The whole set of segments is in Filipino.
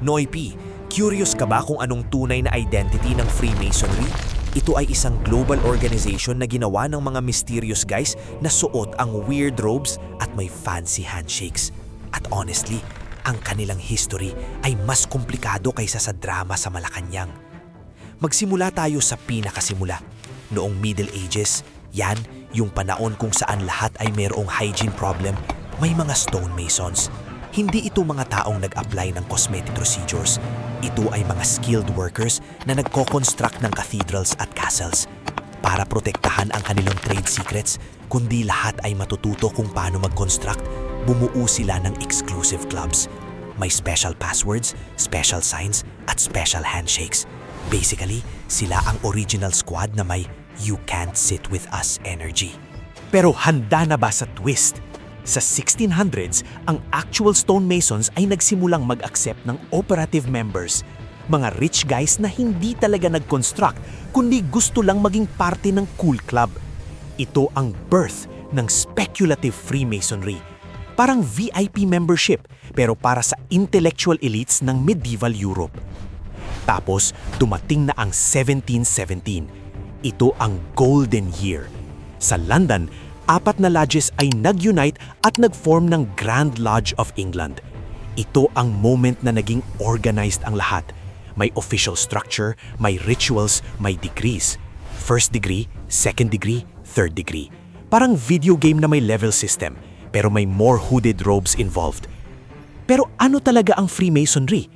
Noipi, curious ka ba kung anong tunay na identity ng Freemasonry? Ito ay isang global organization na ginawa ng mga mysterious guys na suot ang weird robes at may fancy handshakes. At honestly, ang kanilang history ay mas komplikado kaysa sa drama sa Malacanang. Magsimula tayo sa pinakasimula. Noong Middle Ages, yan yung panahon kung saan lahat ay mayroong hygiene problem, may mga stonemasons. Hindi ito mga taong nag-apply ng cosmetic procedures. Ito ay mga skilled workers na nagko-construct ng cathedrals at castles. Para protektahan ang kanilang trade secrets, kundi lahat ay matututo kung paano mag-construct, bumuo sila ng exclusive clubs. May special passwords, special signs, at special handshakes. Basically, sila ang original squad na may "you can't sit with us" energy. Pero handa na ba sa twist? Sa 1600s, ang actual stonemasons ay nagsimulang mag-accept ng operative members. Mga rich guys na hindi talaga nag-construct, kundi gusto lang maging parte ng cool club. Ito ang birth ng speculative Freemasonry. Parang VIP membership, pero para sa intellectual elites ng medieval Europe. Tapos, dumating na ang 1717. Ito ang golden year. Sa London, 4 na lodges ay nag-unite at nag-form ng Grand Lodge of England. Ito ang moment na naging organized ang lahat. May official structure, may rituals, may degrees. First degree, second degree, third degree. Parang video game na may level system, pero may more hooded robes involved. Pero ano talaga ang Freemasonry?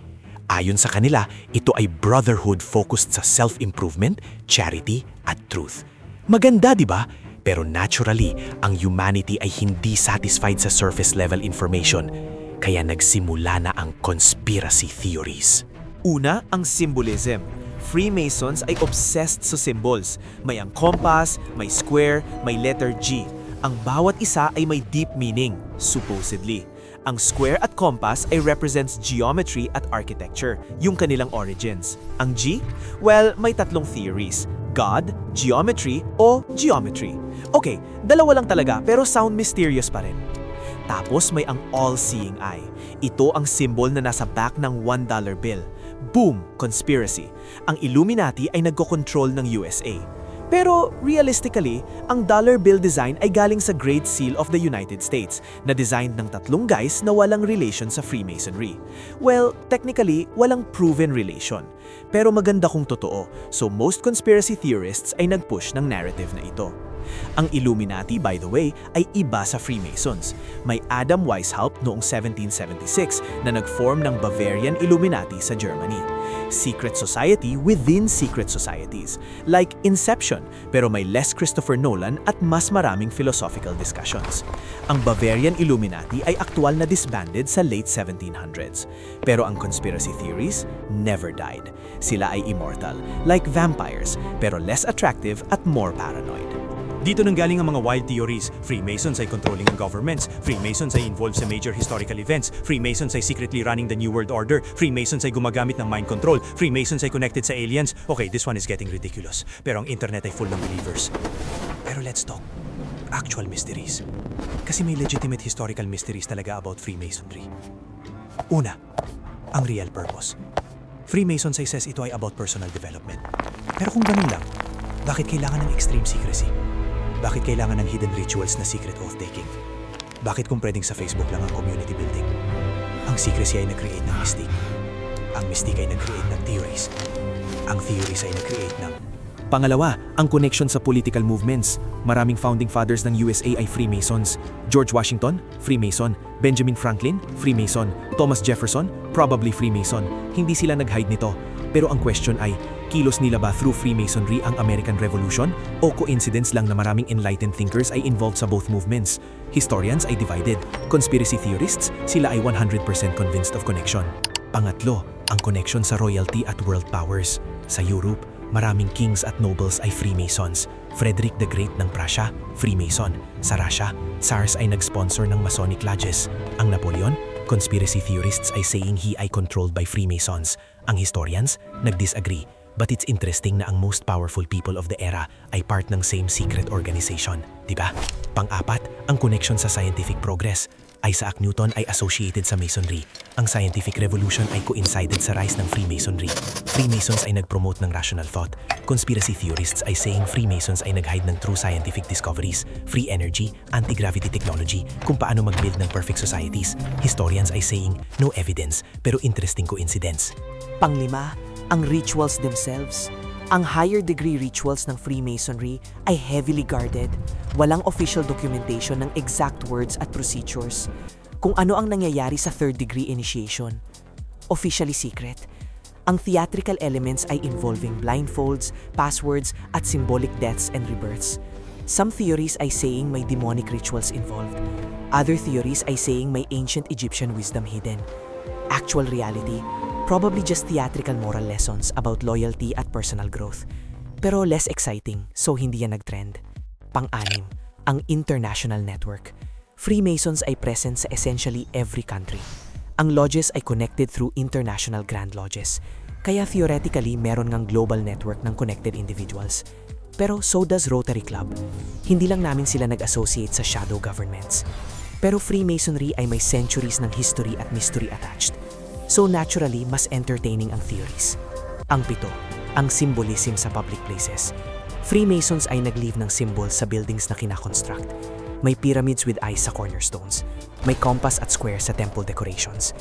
Ayon sa kanila, ito ay brotherhood focused sa self-improvement, charity, at truth. Maganda, di ba? Pero naturally, ang humanity ay hindi satisfied sa surface level information, kaya nagsimula na ang conspiracy theories. Una, ang symbolism. Freemasons ay obsessed sa symbols. May ang compass, may square, may letter G. Ang bawat isa ay may deep meaning, supposedly. Ang square at compass ay represents geometry at architecture, yung kanilang origins. Ang G? Well, may 3 theories. God, geometry, o geometry. Okay, dalawa lang talaga pero sound mysterious pa rin. Tapos may ang all-seeing eye. Ito ang symbol na nasa back ng $1 bill. Boom! Conspiracy. Ang Illuminati ay nagko-control ng USA. Pero realistically, ang dollar bill design ay galing sa Great Seal of the United States na designed ng 3 guys na walang relation sa Freemasonry. Well, technically, walang proven relation. Pero maganda kung totoo, so most conspiracy theorists ay nag-push ng narrative na ito. Ang Illuminati, by the way, ay iba sa Freemasons. May Adam Weishaupt noong 1776 na nag-form ng Bavarian Illuminati sa Germany. Secret society within secret societies, like Inception, pero may less Christopher Nolan at mas maraming philosophical discussions. Ang Bavarian Illuminati ay aktual na disbanded sa late 1700s. Pero ang conspiracy theories never died. Sila ay immortal, like vampires, pero less attractive at more paranoid. Dito nanggaling ang mga wild theories. Freemasons ay controlling ang governments. Freemasons ay involved sa major historical events. Freemasons ay secretly running the New World Order. Freemasons ay gumagamit ng mind control. Freemasons ay connected sa aliens. Okay, this one is getting ridiculous. Pero ang internet ay full ng believers. Pero let's talk actual mysteries. Kasi may legitimate historical mysteries talaga about Freemasonry. Una, ang real purpose. Freemasons ay says ito ay about personal development. Pero kung ganun lang, bakit kailangan ng extreme secrecy? Bakit kailangan ng hidden rituals na secret oath-taking? Bakit kung pwedeng sa Facebook lang ang community building? Ang secrecy ay nag-create ng mystique. Ang mystique ay nag-create ng theories. Ang theories ay nag-create ng... Pangalawa, ang connection sa political movements. Maraming founding fathers ng USA ay Freemasons. George Washington, Freemason. Benjamin Franklin, Freemason. Thomas Jefferson, probably Freemason. Hindi sila nag-hide nito. Pero ang question ay, kilos nila ba through Freemasonry ang American Revolution o coincidence lang na maraming enlightened thinkers ay involved sa both movements? Historians ay divided. Conspiracy theorists, sila ay 100% convinced of connection. Pangatlo, ang connection sa royalty at world powers. Sa Europe, maraming kings at nobles ay Freemasons. Frederick the Great ng Prussia, Freemason. Sa Russia, Tsars ay nag-sponsor ng Masonic lodges. Ang Napoleon, conspiracy theorists ay saying he ay controlled by Freemasons. Ang historians, nag-disagree. But it's interesting na ang most powerful people of the era ay part ng same secret organization, di ba? Pang-apat, ang connection sa scientific progress. Isaac Newton ay associated sa Masonry. Ang scientific revolution ay coincided sa rise ng Freemasonry. Freemasons ay nag-promote ng rational thought. Conspiracy theorists ay saying Freemasons ay nag-hide ng true scientific discoveries, free energy, anti-gravity technology, kung paano mag-build ng perfect societies. Historians ay saying no evidence, pero interesting coincidence. Panglima, ang rituals themselves. Ang higher degree rituals ng Freemasonry ay heavily guarded. Walang official documentation ng exact words at procedures. Kung ano ang nangyayari sa third degree initiation. Officially secret. Ang theatrical elements ay involving blindfolds, passwords, at symbolic deaths and rebirths. Some theories ay saying may demonic rituals involved. Other theories ay saying may ancient Egyptian wisdom hidden. Actual reality, probably just theatrical moral lessons about loyalty at personal growth. Pero less exciting, so hindi yan nag-trend. Pang-anim, ang international network. Freemasons ay present sa essentially every country. Ang lodges ay connected through international grand lodges. Kaya theoretically, meron ngang global network ng connected individuals. Pero so does Rotary Club. Hindi lang namin sila nag-associate sa shadow governments. Pero Freemasonry ay may centuries ng history at mystery attached. So naturally, mas entertaining ang theories. Ang pito, ang symbolism sa public places. Freemasons ay nag-leave ng symbols sa buildings na kinakonstruct. May pyramids with eyes sa cornerstones. May compass at square sa temple decorations.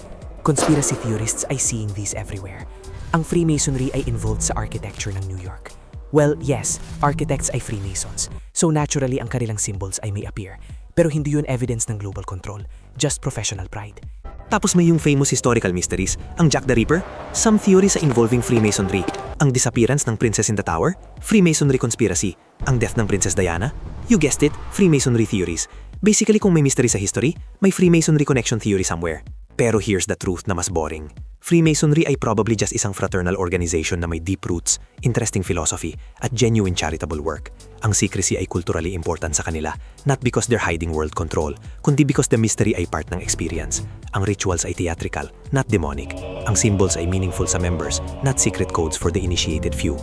Conspiracy theorists ay seeing these everywhere. Ang Freemasonry ay involved sa architecture ng New York. Well, yes, architects ay Freemasons. So naturally, ang kanilang symbols ay may appear. Pero hindi yun evidence ng global control, just professional pride. Tapos may yung famous historical mysteries, ang Jack the Ripper, some theories sa involving Freemasonry, ang disappearance ng Princess in the Tower, Freemasonry conspiracy, ang death ng Princess Diana, you guessed it, Freemasonry theories. Basically kung may mystery sa history, may Freemasonry connection theory somewhere. Pero here's the truth na mas boring. Freemasonry ay probably just isang fraternal organization na may deep roots, interesting philosophy, at genuine charitable work. Ang secrecy ay culturally important sa kanila, not because they're hiding world control, kundi because the mystery ay part ng experience. Ang rituals ay theatrical, not demonic. Ang symbols ay meaningful sa members, not secret codes for the initiated few.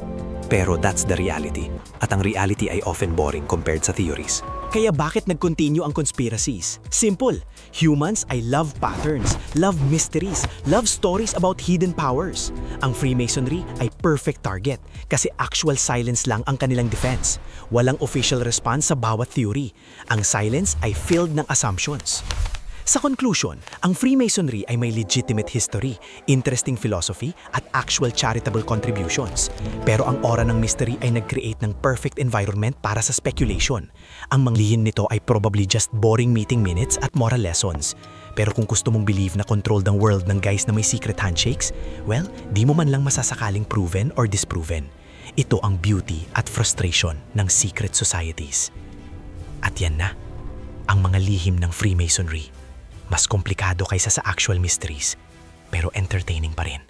Pero that's the reality. At ang reality ay often boring compared sa theories. Kaya bakit nag-continue ang conspiracies? Simple. Humans ay love patterns, love mysteries, love stories about hidden powers. Ang Freemasonry ay perfect target kasi actual silence lang ang kanilang defense. Walang official response sa bawat theory. Ang silence ay filled ng assumptions. Sa conclusion, ang Freemasonry ay may legitimate history, interesting philosophy, at actual charitable contributions. Pero ang aura ng mystery ay nag-create ng perfect environment para sa speculation. Ang manglihin nito ay probably just boring meeting minutes at moral lessons. Pero kung gusto mong believe na controlled ang world ng guys na may secret handshakes, well, di mo man lang masasakaling proven or disproven. Ito ang beauty at frustration ng secret societies. At yan na, ang mga lihim ng Freemasonry. Mas komplikado kaysa sa actual mysteries, pero entertaining pa rin.